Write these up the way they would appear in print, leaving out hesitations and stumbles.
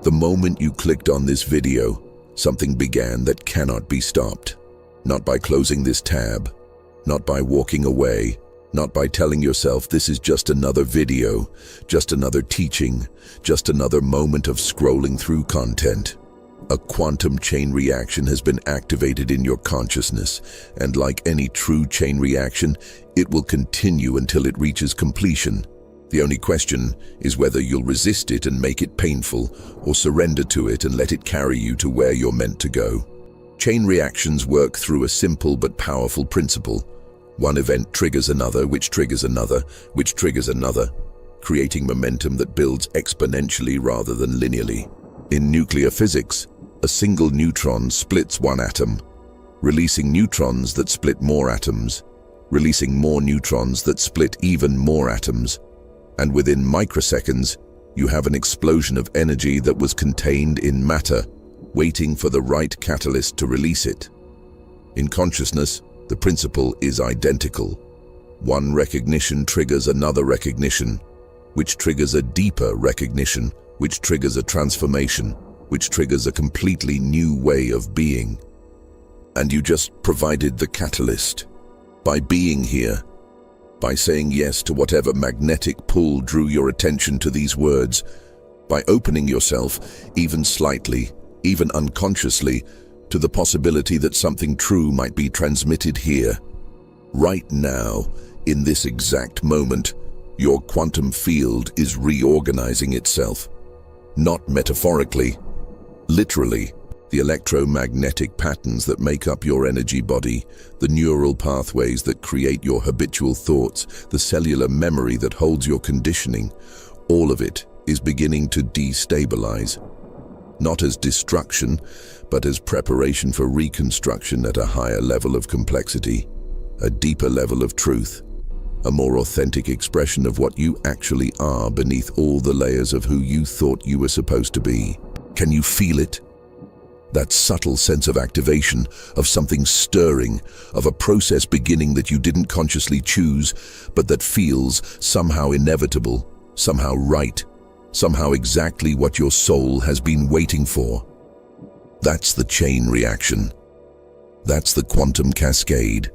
The moment you clicked on this video, something began that cannot be stopped. Not by closing this tab, not by walking away, not by telling yourself this is just another video, just another teaching, just another moment of scrolling through content. A quantum chain reaction has been activated in your consciousness, and like any true chain reaction, it will continue until it reaches completion. The only question is whether you'll resist it and make it painful, or surrender to it and let it carry you to where you're meant to go. Chain reactions work through a simple but powerful principle. One event triggers another, which triggers another, which triggers another, creating momentum that builds exponentially rather than linearly. In nuclear physics, a single neutron splits one atom, releasing neutrons that split more atoms, releasing more neutrons that split even more atoms, and within microseconds, you have an explosion of energy that was contained in matter, waiting for the right catalyst to release it. In consciousness, the principle is identical. One recognition triggers another recognition, which triggers a deeper recognition, which triggers a transformation, which triggers a completely new way of being. And you just provided the catalyst. By being here, by saying yes to whatever magnetic pull drew your attention to these words, by opening yourself, even slightly, even unconsciously, to the possibility that something true might be transmitted here. Right now, in this exact moment, your quantum field is reorganizing itself. Not metaphorically, literally. The electromagnetic patterns that make up your energy body, the neural pathways that create your habitual thoughts, the cellular memory that holds your conditioning, all of it is beginning to destabilize. Not as destruction, but as preparation for reconstruction at a higher level of complexity, a deeper level of truth, a more authentic expression of what you actually are beneath all the layers of who you thought you were supposed to be. Can you feel it? That subtle sense of activation, of something stirring, of a process beginning that you didn't consciously choose, but that feels somehow inevitable, somehow right, somehow exactly what your soul has been waiting for. That's the chain reaction. That's the quantum cascade.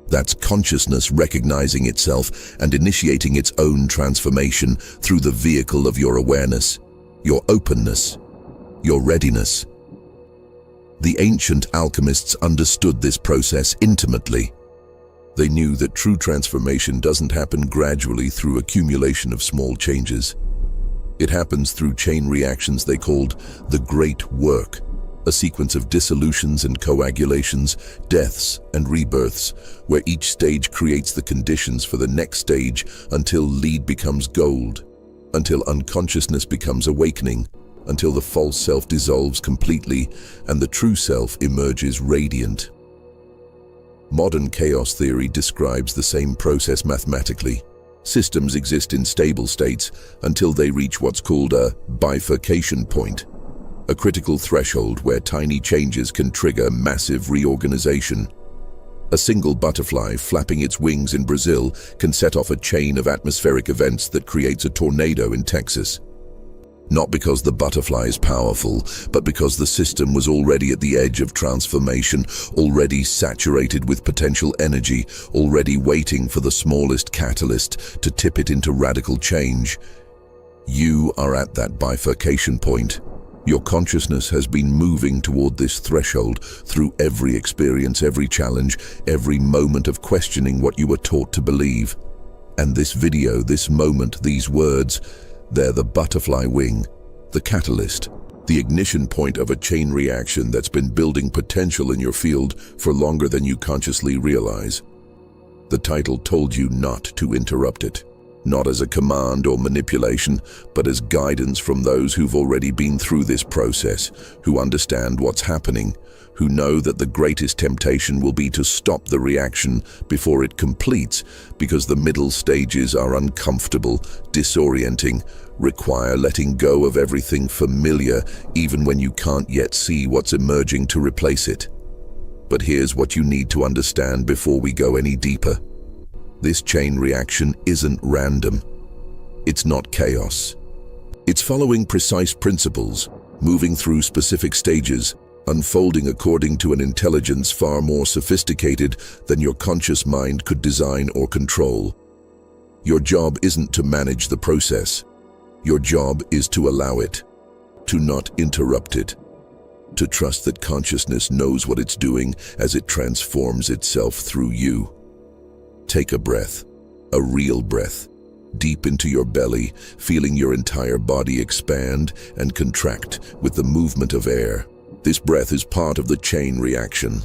That's consciousness recognizing itself and initiating its own transformation through the vehicle of your awareness, your openness, your readiness. The ancient alchemists understood this process intimately. They knew that true transformation doesn't happen gradually through accumulation of small changes. It happens through chain reactions they called the Great Work, a sequence of dissolutions and coagulations, deaths and rebirths, where each stage creates the conditions for the next stage until lead becomes gold, until unconsciousness becomes awakening, until the false self dissolves completely and the true self emerges radiant. Modern chaos theory describes the same process mathematically. Systems exist in stable states until they reach what's called a bifurcation point, a critical threshold where tiny changes can trigger massive reorganization. A single butterfly flapping its wings in Brazil can set off a chain of atmospheric events that creates a tornado in Texas. Not because the butterfly is powerful, but because the system was already at the edge of transformation, already saturated with potential energy, already waiting for the smallest catalyst to tip it into radical change. You are at that bifurcation point. Your consciousness has been moving toward this threshold through every experience, every challenge, every moment of questioning what you were taught to believe. And this video, this moment, these words, they're the butterfly wing, the catalyst, the ignition point of a chain reaction that's been building potential in your field for longer than you consciously realize. The title told you not to interrupt it, not as a command or manipulation, but as guidance from those who've already been through this process, who understand what's happening, who know that the greatest temptation will be to stop the reaction before it completes, because the middle stages are uncomfortable, disorienting, require letting go of everything familiar, even when you can't yet see what's emerging to replace it. But here's what you need to understand before we go any deeper. This chain reaction isn't random. It's not chaos. It's following precise principles, moving through specific stages, unfolding according to an intelligence far more sophisticated than your conscious mind could design or control. Your job isn't to manage the process. Your job is to allow it, to not interrupt it, to trust that consciousness knows what it's doing as it transforms itself through you. Take a breath, a real breath, deep into your belly, feeling your entire body expand and contract with the movement of air. This breath is part of the chain reaction.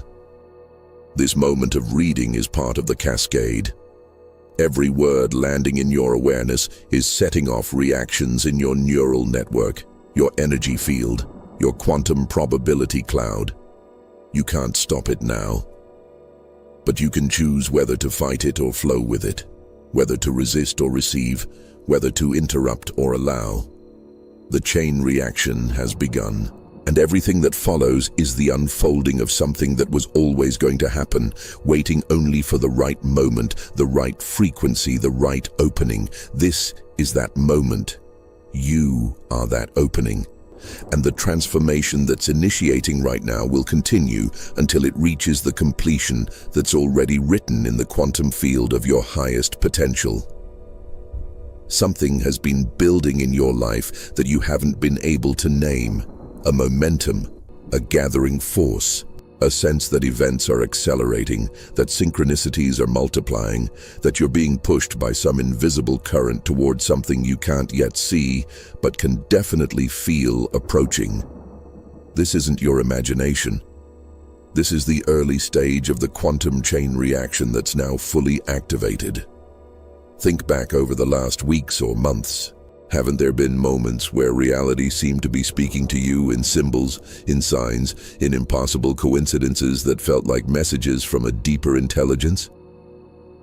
This moment of reading is part of the cascade. Every word landing in your awareness is setting off reactions in your neural network, your energy field, your quantum probability cloud. You can't stop it now. But you can choose whether to fight it or flow with it, whether to resist or receive, whether to interrupt or allow. The chain reaction has begun, and everything that follows is the unfolding of something that was always going to happen, waiting only for the right moment, the right frequency, the right opening. This is that moment. You are that opening. And the transformation that's initiating right now will continue until it reaches the completion that's already written in the quantum field of your highest potential. Something has been building in your life that you haven't been able to name. A momentum, a gathering force, a sense that events are accelerating, that synchronicities are multiplying, that you're being pushed by some invisible current towards something you can't yet see, but can definitely feel approaching. This isn't your imagination. This is the early stage of the quantum chain reaction that's now fully activated. Think back over the last weeks or months. Haven't there been moments where reality seemed to be speaking to you in symbols, in signs, in impossible coincidences that felt like messages from a deeper intelligence?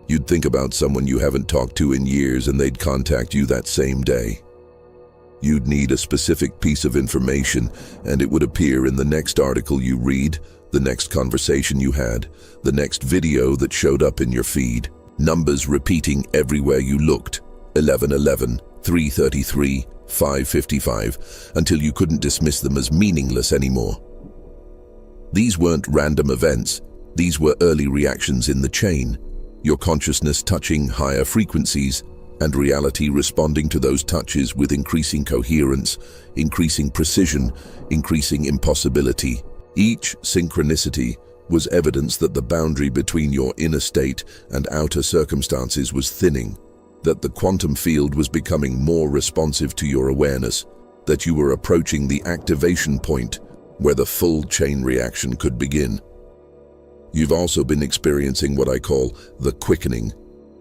You'd think about someone you haven't talked to in years and they'd contact you that same day. You'd need a specific piece of information and it would appear in the next article you read, the next conversation you had, the next video that showed up in your feed. Numbers repeating everywhere you looked. 1111, 333, 555, until you couldn't dismiss them as meaningless anymore. These weren't random events, these were early reactions in the chain, your consciousness touching higher frequencies, and reality responding to those touches with increasing coherence, increasing precision, increasing impossibility. Each synchronicity was evidence that the boundary between your inner state and outer circumstances was thinning, that the quantum field was becoming more responsive to your awareness, that you were approaching the activation point where the full chain reaction could begin. You've also been experiencing what I call the quickening.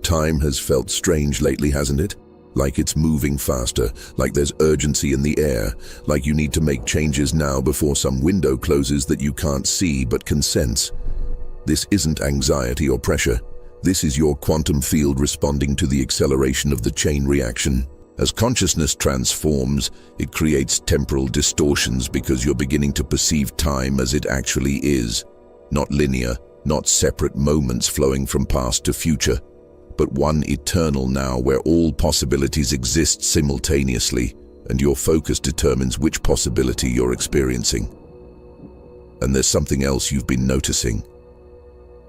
Time has felt strange lately, hasn't it? Like it's moving faster, like there's urgency in the air, like you need to make changes now before some window closes that you can't see but can sense. This isn't anxiety or pressure. This is your quantum field responding to the acceleration of the chain reaction. As consciousness transforms, it creates temporal distortions because you're beginning to perceive time as it actually is. Not linear, not separate moments flowing from past to future, but one eternal now where all possibilities exist simultaneously, and your focus determines which possibility you're experiencing. And there's something else you've been noticing.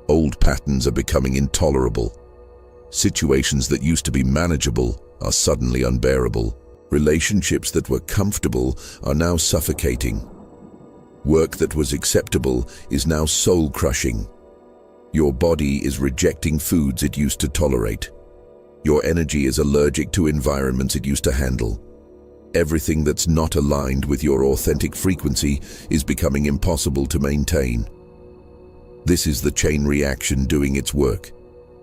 Old patterns are becoming intolerable. Situations that used to be manageable are suddenly unbearable. Relationships that were comfortable are now suffocating. Work that was acceptable is now soul-crushing. Your body is rejecting foods it used to tolerate. Your energy is allergic to environments it used to handle. Everything that's not aligned with your authentic frequency is becoming impossible to maintain. This is the chain reaction doing its work.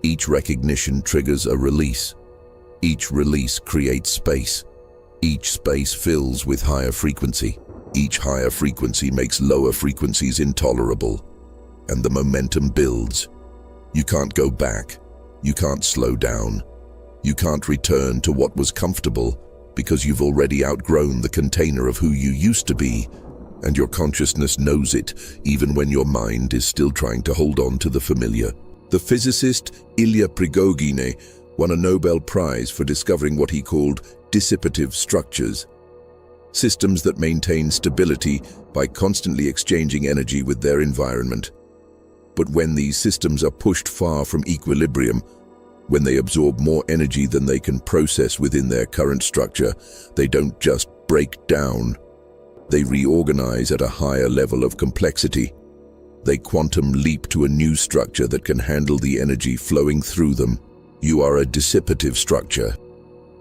Each recognition triggers a release. Each release creates space. Each space fills with higher frequency. Each higher frequency makes lower frequencies intolerable. And the momentum builds. You can't go back. You can't slow down. You can't return to what was comfortable because you've already outgrown the container of who you used to be. And your consciousness knows it, even when your mind is still trying to hold on to the familiar. The physicist Ilya Prigogine won a Nobel Prize for discovering what he called dissipative structures. systems that maintain stability by constantly exchanging energy with their environment. But when these systems are pushed far from equilibrium, when they absorb more energy than they can process within their current structure, they don't just break down. They reorganize at a higher level of complexity. They quantum leap to a new structure that can handle the energy flowing through them. You are a dissipative structure.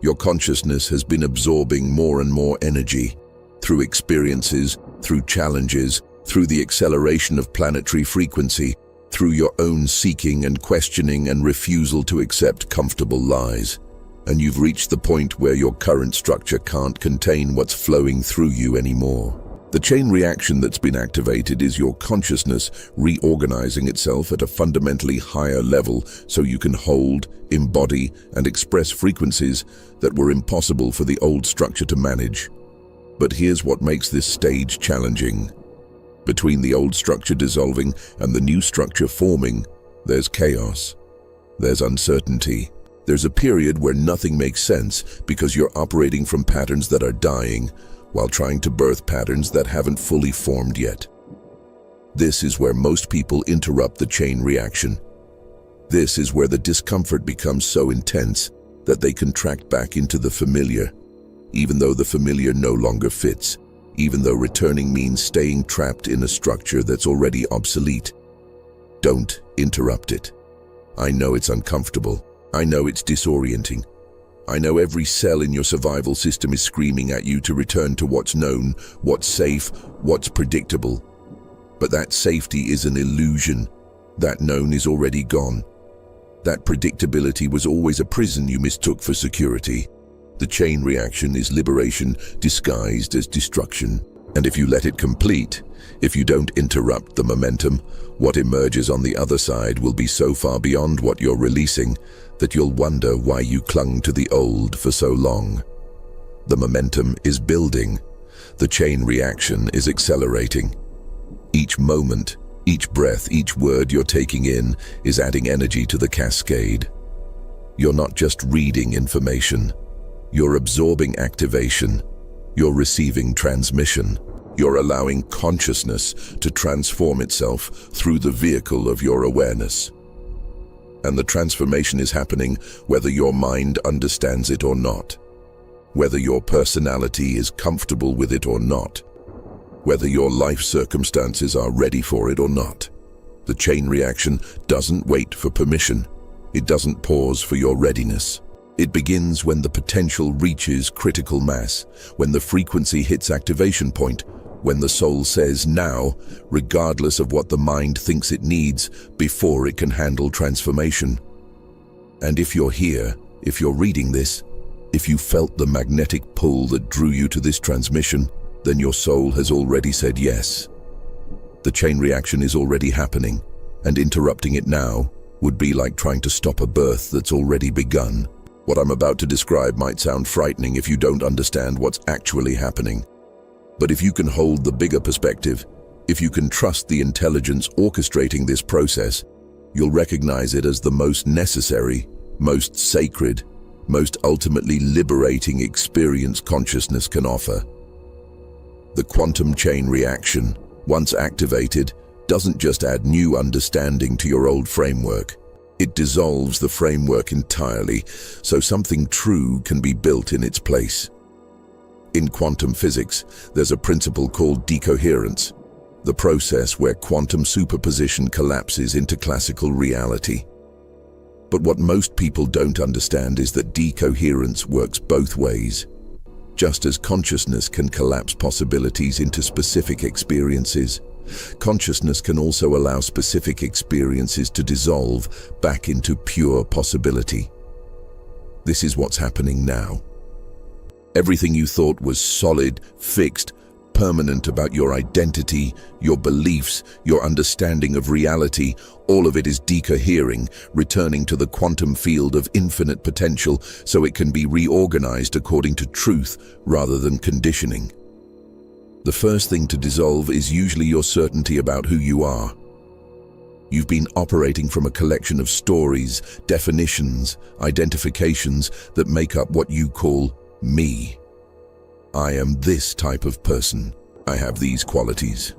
Your consciousness has been absorbing more and more energy through experiences, through challenges, through the acceleration of planetary frequency, through your own seeking and questioning and refusal to accept comfortable lies. And you've reached the point where your current structure can't contain what's flowing through you anymore. The chain reaction that's been activated is your consciousness reorganizing itself at a fundamentally higher level so you can hold, embody, and express frequencies that were impossible for the old structure to manage. But here's what makes this stage challenging. Between the old structure dissolving and the new structure forming, there's chaos. There's uncertainty. There's a period where nothing makes sense because you're operating from patterns that are dying, while trying to birth patterns that haven't fully formed yet. This is where most people interrupt the chain reaction. This is where the discomfort becomes so intense that they contract back into the familiar, even though the familiar no longer fits, even though returning means staying trapped in a structure that's already obsolete. Don't interrupt it. I know it's uncomfortable. I know it's disorienting. I know every cell in your survival system is screaming at you to return to what's known, what's safe, what's predictable. But that safety is an illusion. That known is already gone. That predictability was always a prison you mistook for security. The chain reaction is liberation disguised as destruction. And if you let it complete, if you don't interrupt the momentum, what emerges on the other side will be so far beyond what you're releasing that you'll wonder why you clung to the old for so long. The momentum is building. The chain reaction is accelerating. Each moment, each breath, each word you're taking in is adding energy to the cascade. You're not just reading information. You're absorbing activation. You're receiving transmission. You're allowing consciousness to transform itself through the vehicle of your awareness. And the transformation is happening whether your mind understands it or not, whether your personality is comfortable with it or not, whether your life circumstances are ready for it or not. The chain reaction doesn't wait for permission. It doesn't pause for your readiness. It begins when the potential reaches critical mass, when the frequency hits activation point, when the soul says now, regardless of what the mind thinks it needs, before it can handle transformation. And if you're here, if you're reading this, if you felt the magnetic pull that drew you to this transmission, then your soul has already said yes. The chain reaction is already happening, and interrupting it now would be like trying to stop a birth that's already begun. What I'm about to describe might sound frightening if you don't understand what's actually happening. But if you can hold the bigger perspective, if you can trust the intelligence orchestrating this process, you'll recognize it as the most necessary, most sacred, most ultimately liberating experience consciousness can offer. The quantum chain reaction, once activated, doesn't just add new understanding to your old framework. It dissolves the framework entirely, so something true can be built in its place. In quantum physics, there's a principle called decoherence, the process where quantum superposition collapses into classical reality. But what most people don't understand is that decoherence works both ways. Just as consciousness can collapse possibilities into specific experiences, consciousness can also allow specific experiences to dissolve back into pure possibility. This is what's happening now. Everything you thought was solid, fixed, permanent about your identity, your beliefs, your understanding of reality, all of it is decohering, returning to the quantum field of infinite potential so it can be reorganized according to truth rather than conditioning. The first thing to dissolve is usually your certainty about who you are. You've been operating from a collection of stories, definitions, identifications that make up what you call me. I am this type of person. I have these qualities.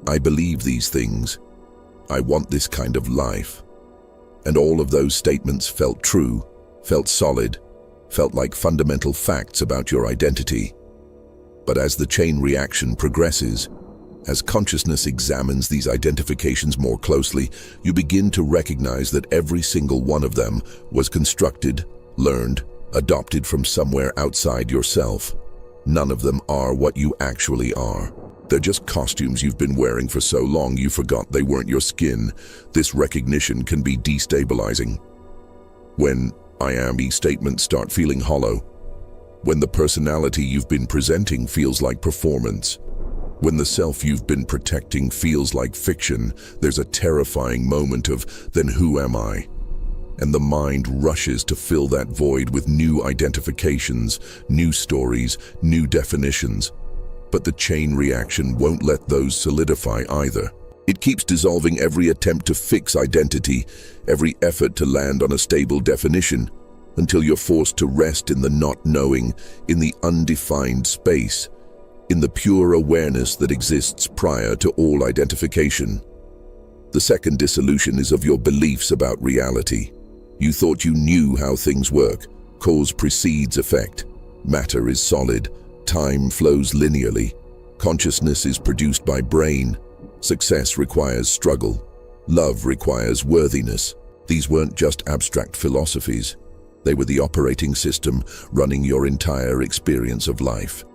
I believe these things. I want this kind of life. And all of those statements felt true, felt solid, felt like fundamental facts about your identity. But as the chain reaction progresses, as consciousness examines these identifications more closely, you begin to recognize that every single one of them was constructed, learned, adopted from somewhere outside yourself. None of them are what you actually are. They're just costumes you've been wearing for so long you forgot they weren't your skin. This recognition can be destabilizing. When I am me statements start feeling hollow, when the personality you've been presenting feels like performance, when the self you've been protecting feels like fiction, there's a terrifying moment of, then who am I? And the mind rushes to fill that void with new identifications, new stories, new definitions. But the chain reaction won't let those solidify either. It keeps dissolving every attempt to fix identity, every effort to land on a stable definition, until you're forced to rest in the not knowing, in the undefined space, in the pure awareness that exists prior to all identification. The second dissolution is of your beliefs about reality. You thought you knew how things work. Cause precedes effect. Matter is solid. Time flows linearly. Consciousness is produced by brain. Success requires struggle. Love requires worthiness. These weren't just abstract philosophies. They were the operating system running your entire experience of life.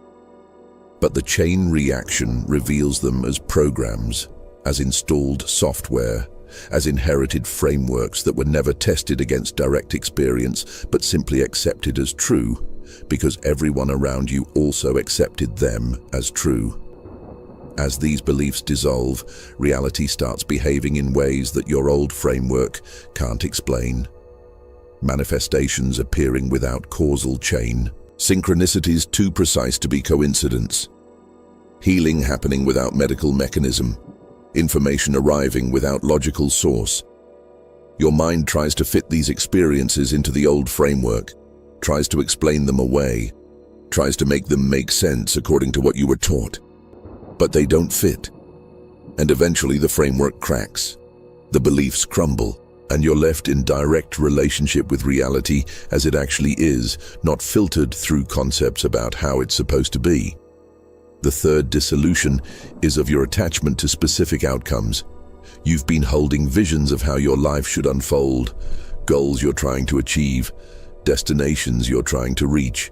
But the chain reaction reveals them as programs, as installed software, as inherited frameworks that were never tested against direct experience, but simply accepted as true, because everyone around you also accepted them as true. As these beliefs dissolve, reality starts behaving in ways that your old framework can't explain. Manifestations appearing without causal chain, synchronicities too precise to be coincidence, healing happening without medical mechanism, information arriving without logical source. Your mind tries to fit these experiences into the old framework, tries to explain them away, tries to make them make sense according to what you were taught. But they don't fit. And eventually the framework cracks, the beliefs crumble, and you're left in direct relationship with reality as it actually is, not filtered through concepts about how it's supposed to be. The third dissolution is of your attachment to specific outcomes. You've been holding visions of how your life should unfold, goals you're trying to achieve, destinations you're trying to reach.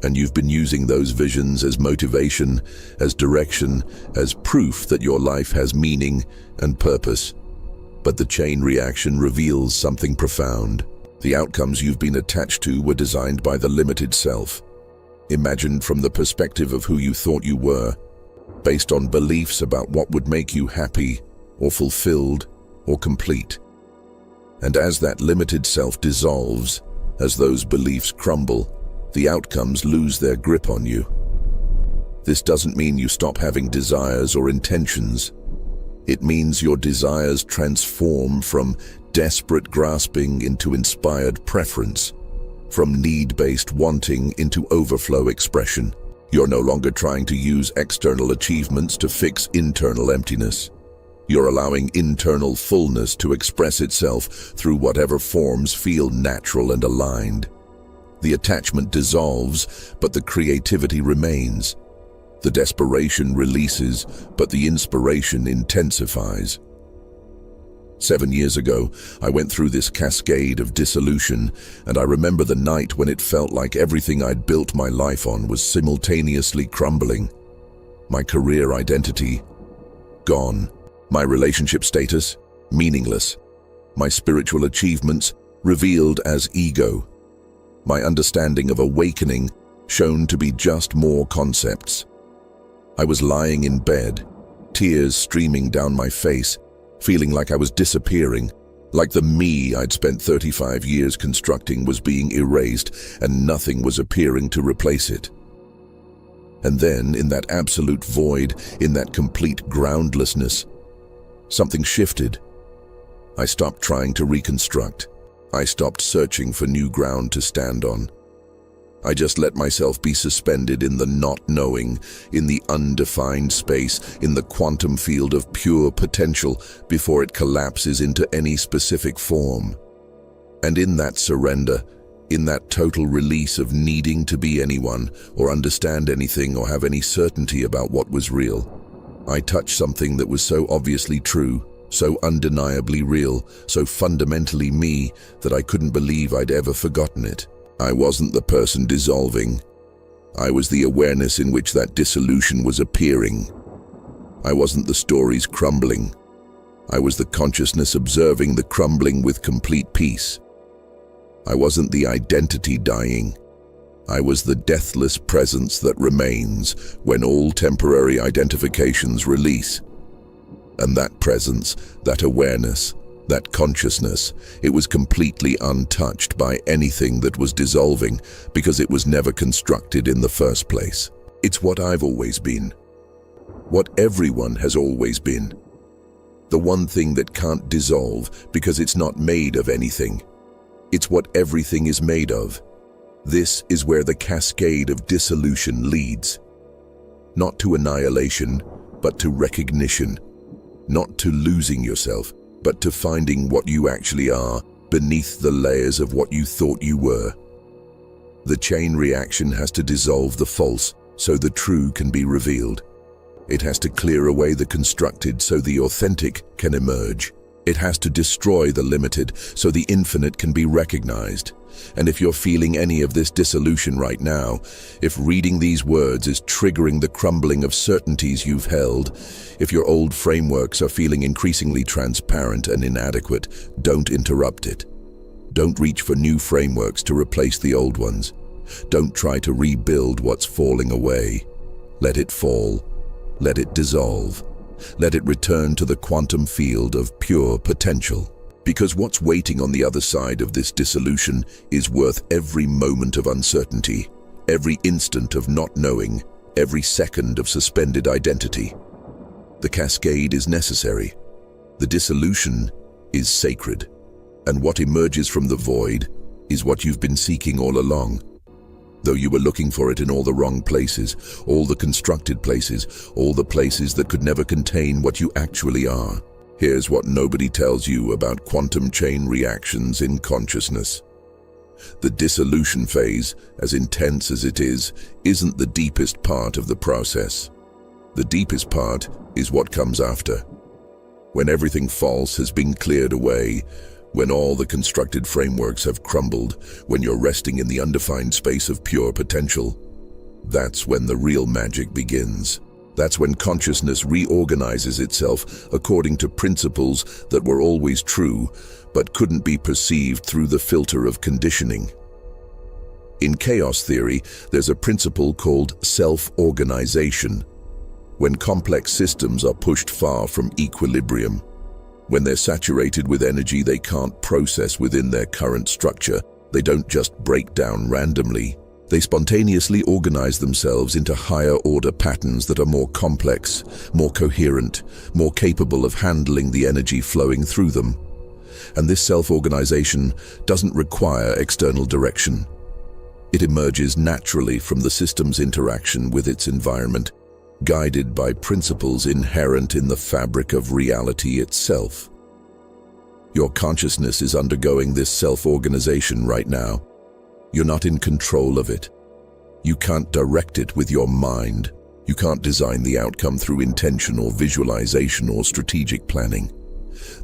And you've been using those visions as motivation, as direction, as proof that your life has meaning and purpose. But the chain reaction reveals something profound. The outcomes you've been attached to were designed by the limited self, imagined from the perspective of who you thought you were, based on beliefs about what would make you happy, or fulfilled, or complete. And as that limited self dissolves, as those beliefs crumble, the outcomes lose their grip on you. This doesn't mean you stop having desires or intentions. It means your desires transform from desperate grasping into inspired preference, from need-based wanting into overflow expression. You're no longer trying to use external achievements to fix internal emptiness. You're allowing internal fullness to express itself through whatever forms feel natural and aligned. The attachment dissolves, but the creativity remains. The desperation releases, but the inspiration intensifies. 7 years ago, I went through this cascade of dissolution, and I remember the night when it felt like everything I'd built my life on was simultaneously crumbling. My career identity, gone. My relationship status, meaningless. My spiritual achievements, revealed as ego. My understanding of awakening, shown to be just more concepts. I was lying in bed, tears streaming down my face, feeling like I was disappearing, like the me I'd spent 35 years constructing was being erased and nothing was appearing to replace it. And then, in that absolute void, in that complete groundlessness, something shifted. I stopped trying to reconstruct. I stopped searching for new ground to stand on. I just let myself be suspended in the not knowing, in the undefined space, in the quantum field of pure potential before it collapses into any specific form. And in that surrender, in that total release of needing to be anyone, or understand anything, or have any certainty about what was real, I touched something that was so obviously true, so undeniably real, so fundamentally me, that I couldn't believe I'd ever forgotten it. I wasn't the person dissolving. I was the awareness in which that dissolution was appearing. I wasn't the stories crumbling. I was the consciousness observing the crumbling with complete peace. I wasn't the identity dying. I was the deathless presence that remains when all temporary identifications release. And that presence, that awareness, that consciousness, it was completely untouched by anything that was dissolving because it was never constructed in the first place. It's what I've always been. What everyone has always been. The one thing that can't dissolve because it's not made of anything. It's what everything is made of. This is where the cascade of dissolution leads. Not to annihilation, but to recognition. Not to losing yourself, but to finding what you actually are beneath the layers of what you thought you were. The chain reaction has to dissolve the false so the true can be revealed. It has to clear away the constructed so the authentic can emerge. It has to destroy the limited so the infinite can be recognized. And if you're feeling any of this dissolution right now, if reading these words is triggering the crumbling of certainties you've held, if your old frameworks are feeling increasingly transparent and inadequate, don't interrupt it. Don't reach for new frameworks to replace the old ones. Don't try to rebuild what's falling away. Let it fall. Let it dissolve. Let it return to the quantum field of pure potential. Because what's waiting on the other side of this dissolution is worth every moment of uncertainty, every instant of not knowing, every second of suspended identity. The cascade is necessary. The dissolution is sacred. And what emerges from the void is what you've been seeking all along. Though you were looking for it in all the wrong places, all the constructed places, all the places that could never contain what you actually are. Here's what nobody tells you about quantum chain reactions in consciousness. The dissolution phase, as intense as it is, isn't the deepest part of the process. The deepest part is what comes after. When everything false has been cleared away, when all the constructed frameworks have crumbled, when you're resting in the undefined space of pure potential, that's when the real magic begins. That's when consciousness reorganizes itself according to principles that were always true, but couldn't be perceived through the filter of conditioning. In chaos theory, there's a principle called self-organization. When complex systems are pushed far from equilibrium, when they're saturated with energy they can't process within their current structure, they don't just break down randomly. They spontaneously organize themselves into higher-order patterns that are more complex, more coherent, more capable of handling the energy flowing through them. And this self-organization doesn't require external direction. It emerges naturally from the system's interaction with its environment, guided by principles inherent in the fabric of reality itself. Your consciousness is undergoing this self-organization right now. You're not in control of it. You can't direct it with your mind. You can't design the outcome through intention or visualization or strategic planning.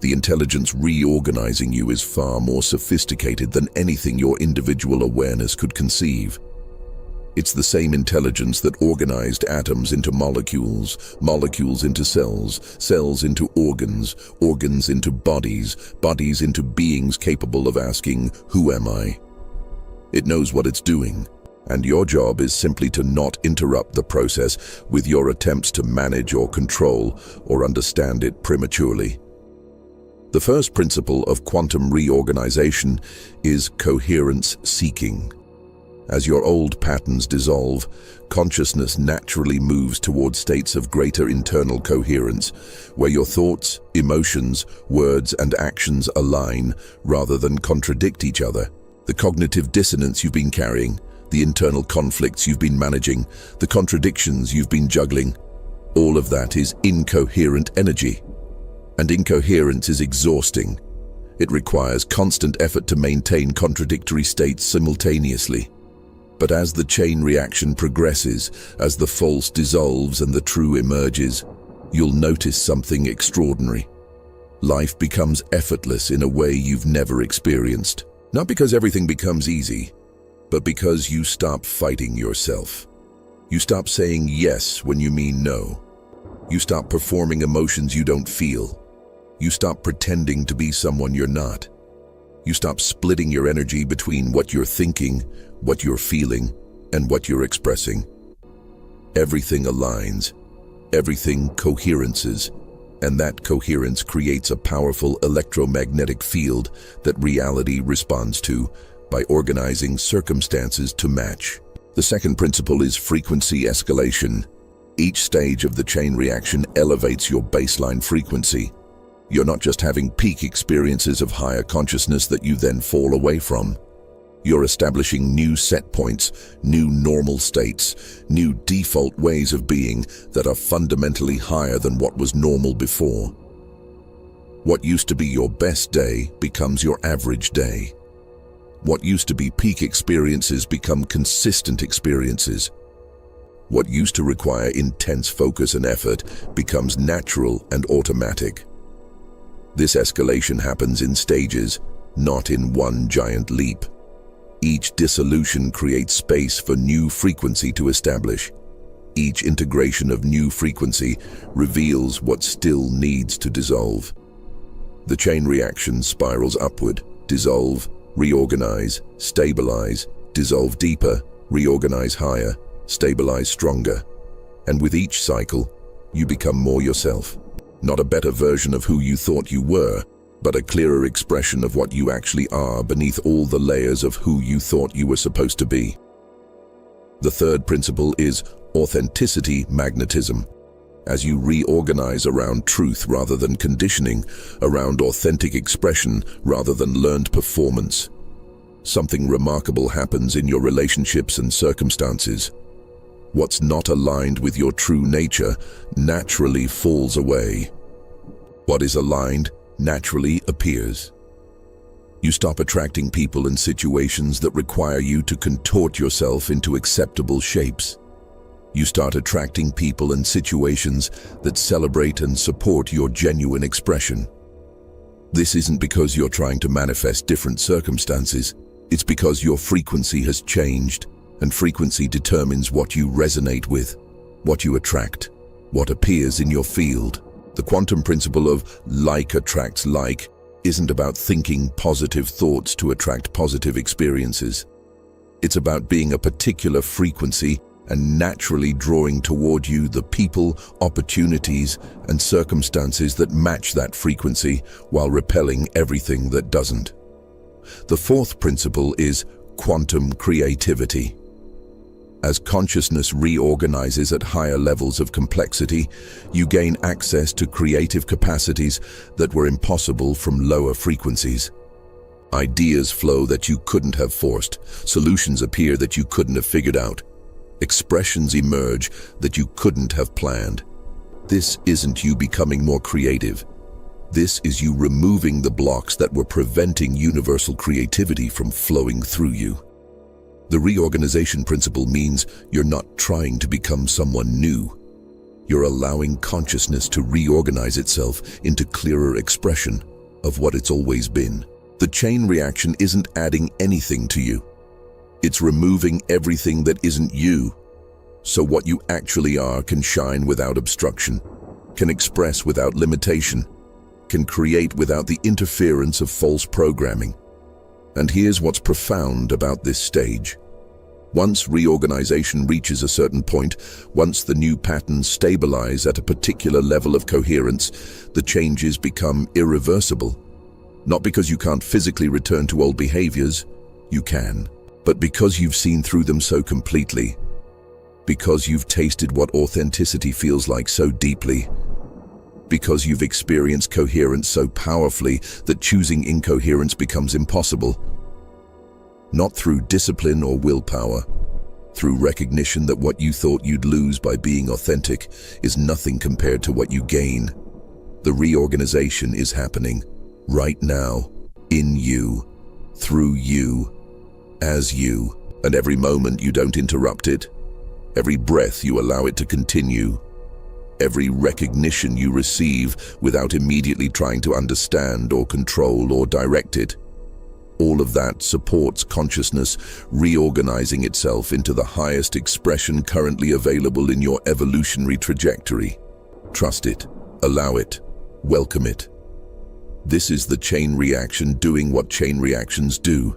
The intelligence reorganizing you is far more sophisticated than anything your individual awareness could conceive. It's the same intelligence that organized atoms into molecules, molecules into cells, cells into organs, organs into bodies, bodies into beings capable of asking, "Who am I?" It knows what it's doing, and your job is simply to not interrupt the process with your attempts to manage or control or understand it prematurely. The first principle of quantum reorganization is coherence seeking. As your old patterns dissolve, consciousness naturally moves toward states of greater internal coherence, where your thoughts, emotions, words, and actions align rather than contradict each other. The cognitive dissonance you've been carrying, the internal conflicts you've been managing, the contradictions you've been juggling. All of that is incoherent energy. And incoherence is exhausting. It requires constant effort to maintain contradictory states simultaneously. But as the chain reaction progresses, as the false dissolves and the true emerges, you'll notice something extraordinary. Life becomes effortless in a way you've never experienced. Not because everything becomes easy, but because you stop fighting yourself. You stop saying yes when you mean no. You stop performing emotions you don't feel. You stop pretending to be someone you're not. You stop splitting your energy between what you're thinking, what you're feeling, and what you're expressing. Everything aligns. Everything coherences. And that coherence creates a powerful electromagnetic field that reality responds to by organizing circumstances to match. The second principle is frequency escalation. Each stage of the chain reaction elevates your baseline frequency. You're not just having peak experiences of higher consciousness that you then fall away from. You're establishing new set points, new normal states, new default ways of being that are fundamentally higher than what was normal before. What used to be your best day becomes your average day. What used to be peak experiences become consistent experiences. What used to require intense focus and effort becomes natural and automatic. This escalation happens in stages, not in one giant leap. Each dissolution creates space for new frequency to establish. Each integration of new frequency reveals what still needs to dissolve. The chain reaction spirals upward: dissolve, reorganize, stabilize, dissolve deeper, reorganize higher, stabilize stronger. And with each cycle, you become more yourself. Not a better version of who you thought you were, but a clearer expression of what you actually are beneath all the layers of who you thought you were supposed to be. The third principle is authenticity magnetism. As you reorganize around truth rather than conditioning, around authentic expression rather than learned performance, something remarkable happens in your relationships and circumstances. What's not aligned with your true nature naturally falls away. What is aligned naturally appears. You stop attracting people and situations that require you to contort yourself into acceptable shapes. You start attracting people and situations that celebrate and support your genuine expression. This isn't because you're trying to manifest different circumstances. It's because your frequency has changed, and frequency determines what you resonate with, what you attract, what appears in your field. The quantum principle of like attracts like isn't about thinking positive thoughts to attract positive experiences. It's about being a particular frequency and naturally drawing toward you the people, opportunities, and circumstances that match that frequency while repelling everything that doesn't. The fourth principle is quantum creativity. As consciousness reorganizes at higher levels of complexity, you gain access to creative capacities that were impossible from lower frequencies. Ideas flow that you couldn't have forced. Solutions appear that you couldn't have figured out. Expressions emerge that you couldn't have planned. This isn't you becoming more creative. This is you removing the blocks that were preventing universal creativity from flowing through you. The reorganization principle means you're not trying to become someone new. You're allowing consciousness to reorganize itself into clearer expression of what it's always been. The chain reaction isn't adding anything to you. It's removing everything that isn't you. So what you actually are can shine without obstruction, can express without limitation, can create without the interference of false programming. And here's what's profound about this stage. Once reorganization reaches a certain point, once the new patterns stabilize at a particular level of coherence, the changes become irreversible. Not because you can't physically return to old behaviors, you can, but because you've seen through them so completely, because you've tasted what authenticity feels like so deeply, because you've experienced coherence so powerfully that choosing incoherence becomes impossible. Not through discipline or willpower, through recognition that what you thought you'd lose by being authentic is nothing compared to what you gain. The reorganization is happening right now, in you, through you, as you, and every moment you don't interrupt it, every breath you allow it to continue, every recognition you receive without immediately trying to understand or control or direct it. All of that supports consciousness reorganizing itself into the highest expression currently available in your evolutionary trajectory. Trust it, allow it, welcome it. This is the chain reaction doing what chain reactions do,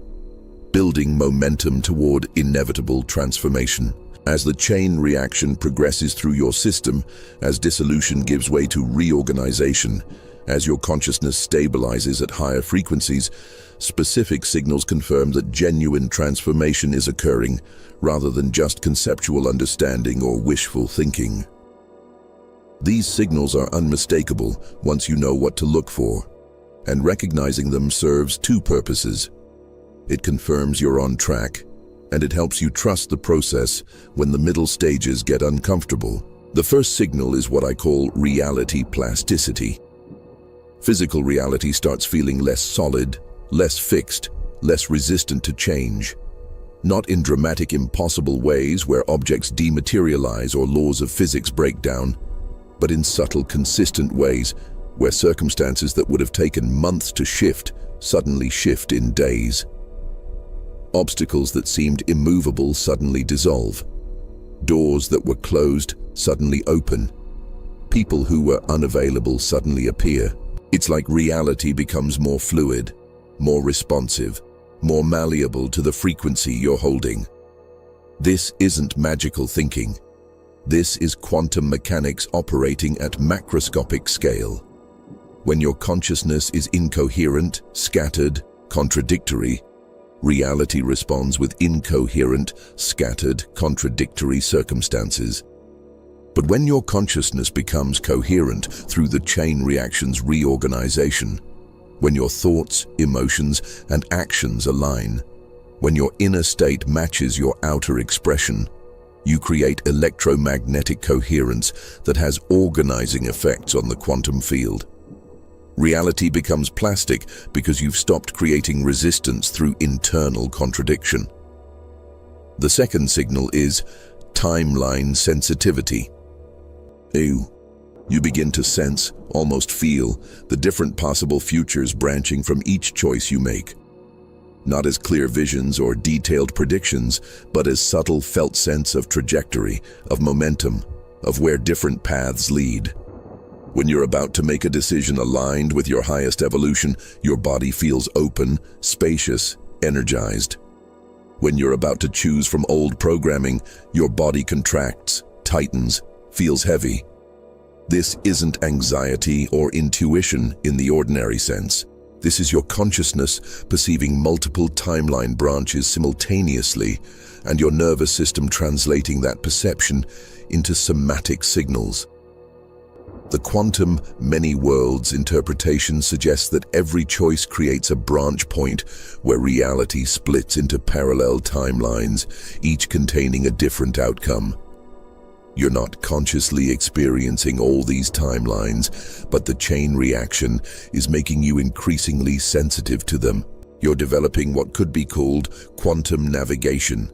building momentum toward inevitable transformation. As the chain reaction progresses through your system, as dissolution gives way to reorganization, as your consciousness stabilizes at higher frequencies, specific signals confirm that genuine transformation is occurring, rather than just conceptual understanding or wishful thinking. These signals are unmistakable once you know what to look for, and recognizing them serves two purposes. It confirms you're on track, and it helps you trust the process when the middle stages get uncomfortable. The first signal is what I call reality plasticity. Physical reality starts feeling less solid, less fixed, less resistant to change. Not in dramatic, impossible ways where objects dematerialize or laws of physics break down, but in subtle, consistent ways where circumstances that would have taken months to shift suddenly shift in days. Obstacles that seemed immovable suddenly dissolve. Doors that were closed suddenly open. People who were unavailable suddenly appear. It's like reality becomes more fluid, more responsive, more malleable to the frequency you're holding. This isn't magical thinking. This is quantum mechanics operating at macroscopic scale. When your consciousness is incoherent, scattered, contradictory, reality responds with incoherent, scattered, contradictory circumstances. But when your consciousness becomes coherent through the chain reaction's reorganization, when your thoughts, emotions, and actions align, when your inner state matches your outer expression, you create electromagnetic coherence that has organizing effects on the quantum field. Reality becomes plastic because you've stopped creating resistance through internal contradiction. The second signal is timeline sensitivity. You begin to sense, almost feel, the different possible futures branching from each choice you make. Not as clear visions or detailed predictions, but as subtle felt sense of trajectory, of momentum, of where different paths lead. When you're about to make a decision aligned with your highest evolution, your body feels open, spacious, energized. When you're about to choose from old programming, your body contracts, tightens, feels heavy. This isn't anxiety or intuition in the ordinary sense. This is your consciousness perceiving multiple timeline branches simultaneously, and your nervous system translating that perception into somatic signals. The quantum many worlds interpretation suggests that every choice creates a branch point where reality splits into parallel timelines, each containing a different outcome. You're not consciously experiencing all these timelines, but the chain reaction is making you increasingly sensitive to them. You're developing what could be called quantum navigation,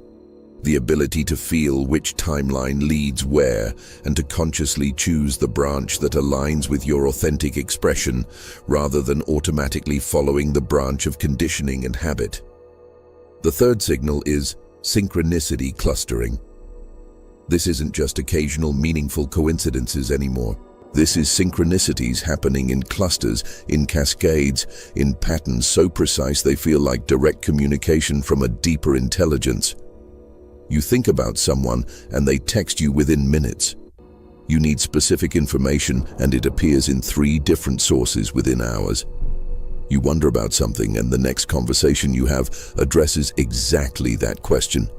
the ability to feel which timeline leads where and to consciously choose the branch that aligns with your authentic expression rather than automatically following the branch of conditioning and habit. The third signal is synchronicity clustering. This isn't just occasional meaningful coincidences anymore. This is synchronicities happening in clusters, in cascades, in patterns so precise they feel like direct communication from a deeper intelligence. You think about someone and they text you within minutes. You need specific information and it appears in 3 different sources within hours. You wonder about something and the next conversation you have addresses exactly that question.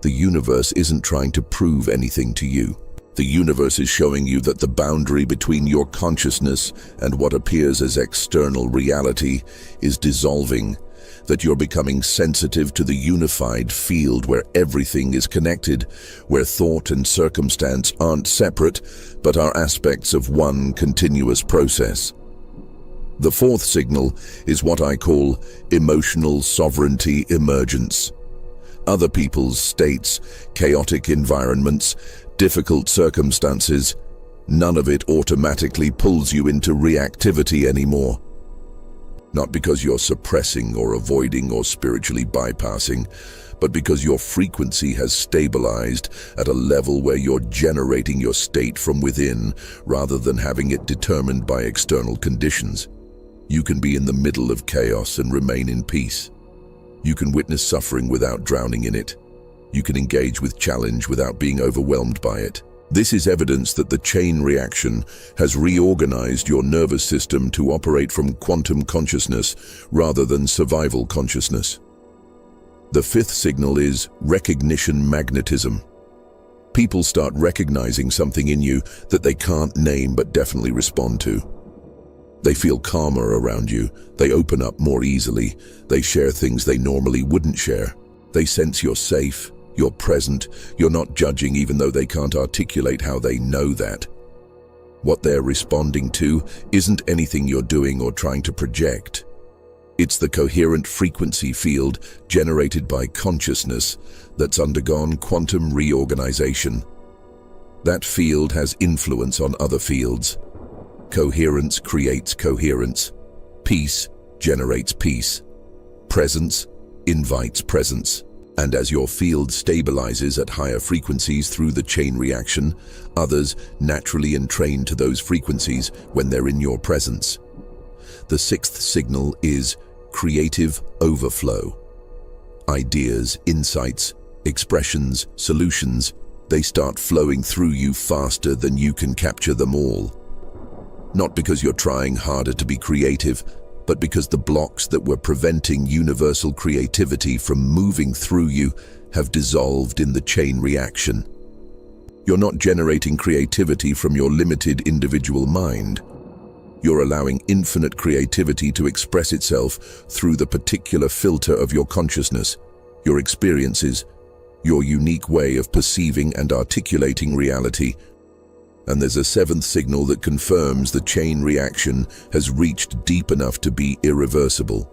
The universe isn't trying to prove anything to you. The universe is showing you that the boundary between your consciousness and what appears as external reality is dissolving, that you're becoming sensitive to the unified field where everything is connected, where thought and circumstance aren't separate, but are aspects of one continuous process. The fourth signal is what I call emotional sovereignty emergence. Other people's states, chaotic environments, difficult circumstances, none of it automatically pulls you into reactivity anymore. Not because you're suppressing or avoiding or spiritually bypassing, but because your frequency has stabilized at a level where you're generating your state from within rather than having it determined by external conditions. You can be in the middle of chaos and remain in peace. You can witness suffering without drowning in it. You can engage with challenge without being overwhelmed by it. This is evidence that the chain reaction has reorganized your nervous system to operate from quantum consciousness rather than survival consciousness. The fifth signal is recognition magnetism. People start recognizing something in you that they can't name but definitely respond to. They feel calmer around you, they open up more easily, they share things they normally wouldn't share. They sense you're safe, you're present, you're not judging even though they can't articulate how they know that. What they're responding to isn't anything you're doing or trying to project. It's the coherent frequency field generated by consciousness that's undergone quantum reorganization. That field has influence on other fields. Coherence creates coherence. Peace generates peace. Presence invites presence. And as your field stabilizes at higher frequencies through the chain reaction, others naturally entrain to those frequencies when they're in your presence. The sixth signal is creative overflow. Ideas, insights, expressions, solutions, they start flowing through you faster than you can capture them all. Not because you're trying harder to be creative, but because the blocks that were preventing universal creativity from moving through you have dissolved in the chain reaction. You're not generating creativity from your limited individual mind. You're allowing infinite creativity to express itself through the particular filter of your consciousness, your experiences, your unique way of perceiving and articulating reality. And there's a seventh signal that confirms the chain reaction has reached deep enough to be irreversible.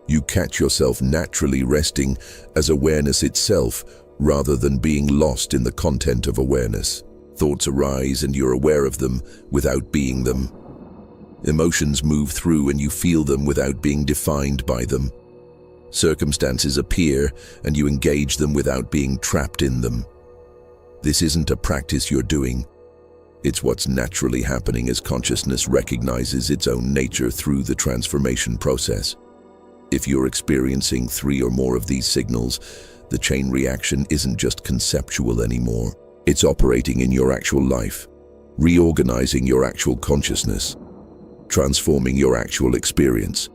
You catch yourself naturally resting as awareness itself rather than being lost in the content of awareness. Thoughts arise and you're aware of them without being them. Emotions move through and you feel them without being defined by them. Circumstances appear and you engage them without being trapped in them. This isn't a practice you're doing. It's what's naturally happening as consciousness recognizes its own nature through the transformation process. If you're experiencing 3 or more of these signals, the chain reaction isn't just conceptual anymore. It's operating in your actual life, reorganizing your actual consciousness, transforming your actual experience.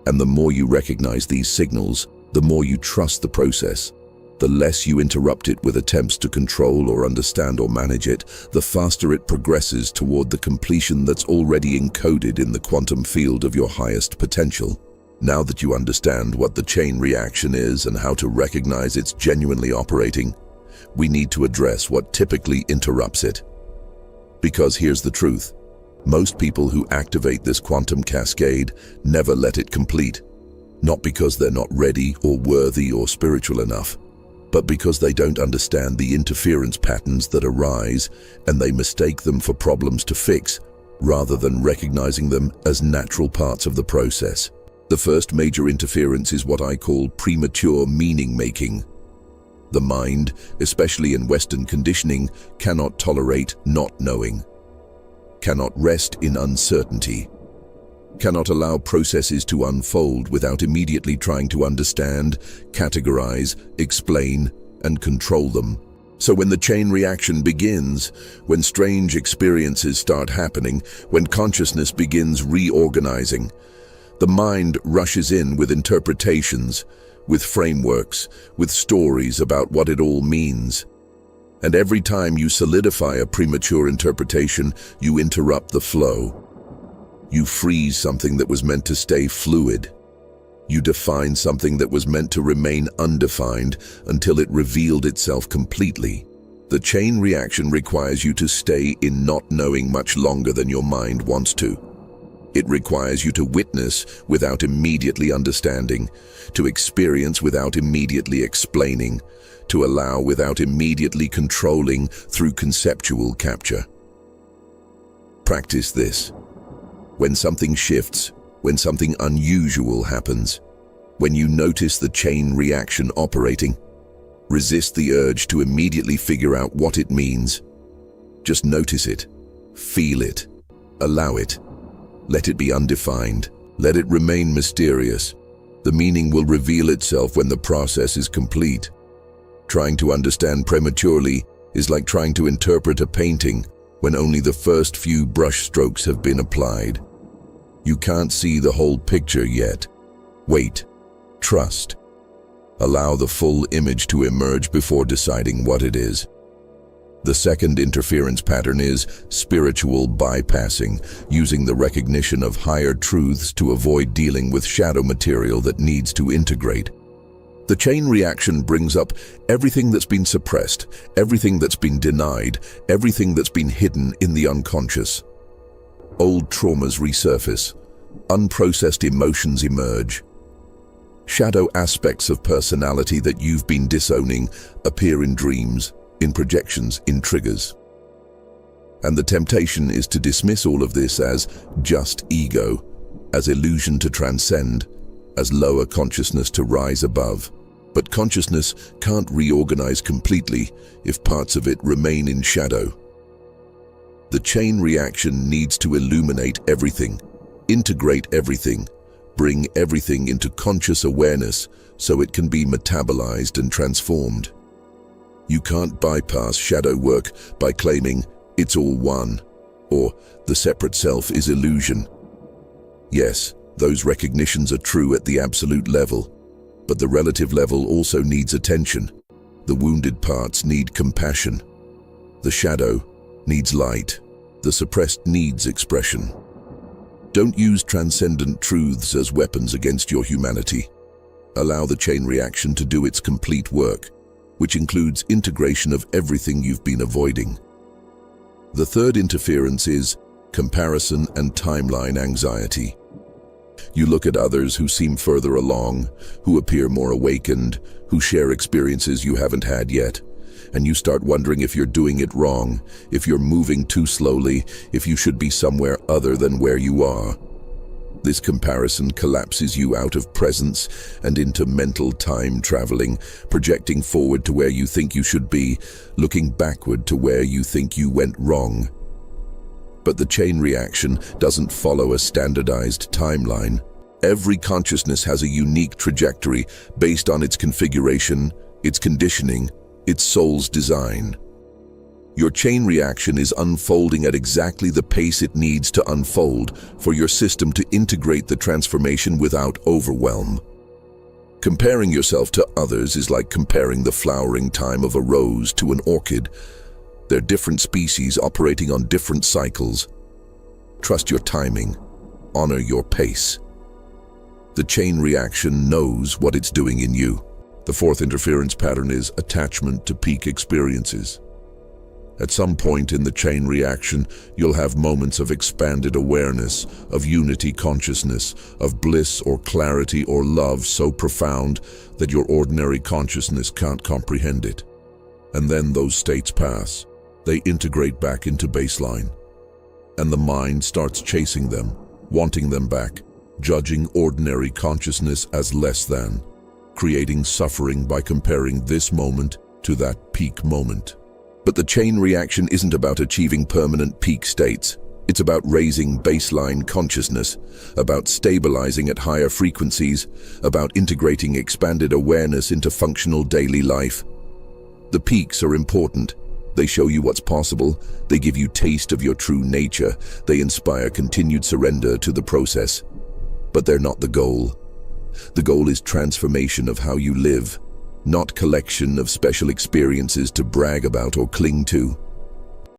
And the more you recognize these signals, the more you trust the process. The less you interrupt it with attempts to control or understand or manage it, the faster it progresses toward the completion that's already encoded in the quantum field of your highest potential. Now that you understand what the chain reaction is and how to recognize it's genuinely operating, we need to address what typically interrupts it. Because here's the truth. Most people who activate this quantum cascade never let it complete. Not because they're not ready or worthy or spiritual enough, but because they don't understand the interference patterns that arise and they mistake them for problems to fix, rather than recognizing them as natural parts of the process. The first major interference is what I call premature meaning-making. The mind, especially in Western conditioning, cannot tolerate not knowing, cannot rest in uncertainty, cannot allow processes to unfold without immediately trying to understand, categorize, explain, and control them. So when the chain reaction begins, when strange experiences start happening, when consciousness begins reorganizing, the mind rushes in with interpretations, with frameworks, with stories about what it all means. And every time you solidify a premature interpretation, you interrupt the flow. You freeze something that was meant to stay fluid. You define something that was meant to remain undefined until it revealed itself completely. The chain reaction requires you to stay in not knowing much longer than your mind wants to. It requires you to witness without immediately understanding, to experience without immediately explaining, to allow without immediately controlling through conceptual capture. Practice this. When something shifts, when something unusual happens, when you notice the chain reaction operating, resist the urge to immediately figure out what it means. Just notice it, feel it, allow it. Let it be undefined. Let it remain mysterious. The meaning will reveal itself when the process is complete. Trying to understand prematurely is like trying to interpret a painting when only the first few brush strokes have been applied. You can't see the whole picture yet. Wait. Trust. Allow the full image to emerge before deciding what it is. The second interference pattern is spiritual bypassing, using the recognition of higher truths to avoid dealing with shadow material that needs to integrate. The chain reaction brings up everything that's been suppressed, everything that's been denied, everything that's been hidden in the unconscious. Old traumas resurface. Unprocessed emotions emerge. Shadow aspects of personality that you've been disowning appear in dreams, in projections, in triggers. And the temptation is to dismiss all of this as just ego, as illusion to transcend, as lower consciousness to rise above. But consciousness can't reorganize completely if parts of it remain in shadow. The chain reaction needs to illuminate everything, integrate everything, bring everything into conscious awareness so it can be metabolized and transformed. You can't bypass shadow work by claiming it's all one, or the separate self is illusion. Yes, those recognitions are true at the absolute level, but the relative level also needs attention. The wounded parts need compassion. The shadow needs light. The suppressed needs expression. Don't use transcendent truths as weapons against your humanity. Allow the chain reaction to do its complete work, which includes integration of everything you've been avoiding. The third interference is comparison and timeline anxiety. You look at others who seem further along, who appear more awakened, who share experiences you haven't had yet, and you start wondering if you're doing it wrong, if you're moving too slowly, if you should be somewhere other than where you are. This comparison collapses you out of presence and into mental time traveling, projecting forward to where you think you should be, looking backward to where you think you went wrong. But the chain reaction doesn't follow a standardized timeline. Every consciousness has a unique trajectory based on its configuration, its conditioning, its soul's design. Your chain reaction is unfolding at exactly the pace it needs to unfold for your system to integrate the transformation without overwhelm. Comparing yourself to others is like comparing the flowering time of a rose to an orchid. They're different species operating on different cycles. Trust your timing. Honor your pace. The chain reaction knows what it's doing in you. The fourth interference pattern is attachment to peak experiences. At some point in the chain reaction, you'll have moments of expanded awareness, of unity consciousness, of bliss or clarity or love so profound that your ordinary consciousness can't comprehend it. And then those states pass. They integrate back into baseline. And the mind starts chasing them, wanting them back, judging ordinary consciousness as less than, creating suffering by comparing this moment to that peak moment. But the chain reaction isn't about achieving permanent peak states. It's about raising baseline consciousness, about stabilizing at higher frequencies, about integrating expanded awareness into functional daily life. The peaks are important. They show you what's possible. They give you taste of your true nature. They inspire continued surrender to the process. But they're not the goal. The goal is transformation of how you live, not collection of special experiences to brag about or cling to.